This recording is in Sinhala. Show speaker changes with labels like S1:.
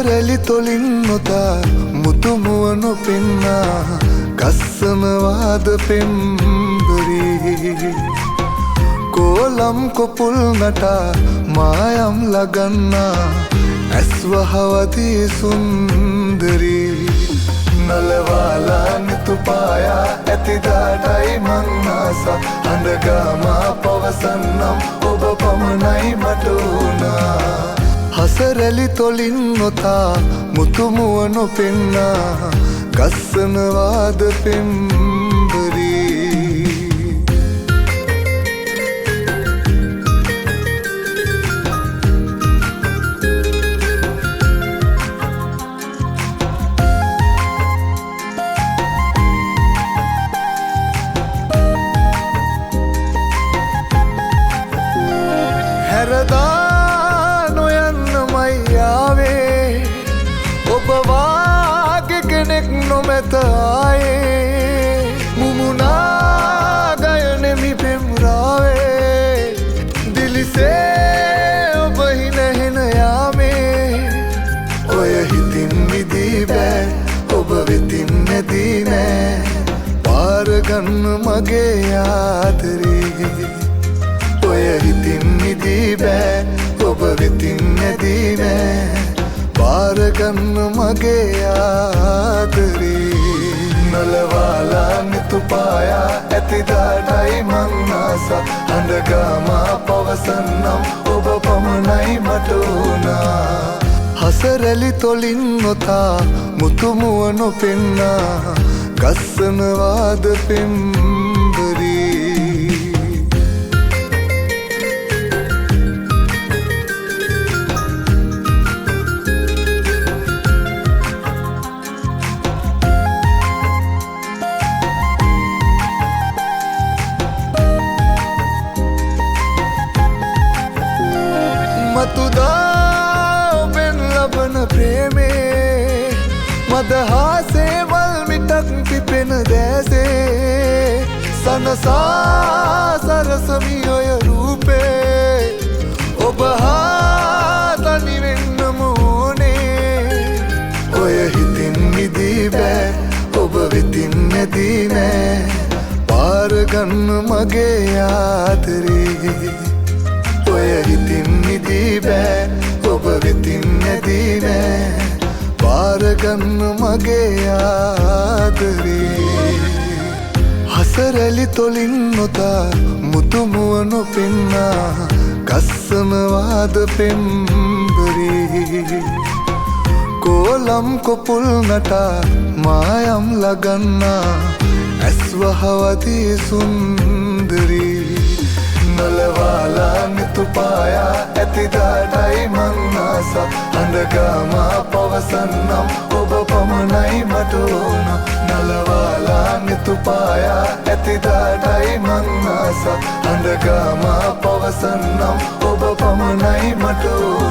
S1: හසරැලි තොලින් නොතා මුතුමුවනු පෙන්නා ගස්සනවාද පෙම්බරී කෝලම් කොපුල් නටා මායම් ලගන්නා ඇස්වහවදී සුන්දරී නලවාලා නිතුපායා ඇතිදාටයි මංනාස අඳගාමා පවසන්නම් ඔබ පමණයි මට වුණා හසරැලි තොලින් නොතා මුතුමුවනු පෙන්නා ගස්සනවාද පෙම්බරී හැරදා නොයන්නමයි ආවේ ඔබ වාගේ කෙනෙක් නොමැත ආයේ මුමුණා ගයනෙමි පෙම්රාවේ දිලිසේ ඔබ හිනහෙන යාමේ ඔය හිතින් මිදී බෑ ඔබ වෙතින් නැදී නෑ පාරගන්න මගේ ආදරේ ඔය හිතින් මිදී බෑ ඔබ වෙතින් නැදී නෑ පාරගන්න මගේ ආදරේ නලවාලා නිතුපායා ඇතිදාටයි මංනාස අඳගාමා පවසන්නම් ඔබ පමණයි මට වුණා හසරැලි තොලින් නොතා මුතුමුවනු පෙන්නා ගස්සනවාද පෙම්බරී මතුදා ඔබෙන් ලබන ප්‍රේමේ මදහාසේ වල්මිටක් පිපෙන දැසේ සනසා සරසමි ඔය රූපේ ඔබ හා තනිවෙන්නම ඕනේ ඔය හිතින් මිදී බෑ ඔබ වෙතින් නැදී නෑ පාරගන්න මගේ ආදරේ ඔය හිතින් මිදී බෑ ඔබ වෙතින් නැදී නෑ පාරගන්න මගේ ආදරේ හසරැලි තොලින් නොතා මුතුමුවනු පෙන්නා ගස්සනවාද පෙම්බරී කෝලම් කොපුල් නටා මායම් ලගන්නා ඇස්වහවදී සුන්දරී නලවාලා නිතුපායා ඇතිදාටයි මංනාස අඳගාමා පවසන්නම් ඔබ පමණයි මට වුණා නලවාලා නිතුපායා ඇතිදාටයි මංනාස අඳගාමා පවසන්නම් ඔබ පමණයි මට වුණා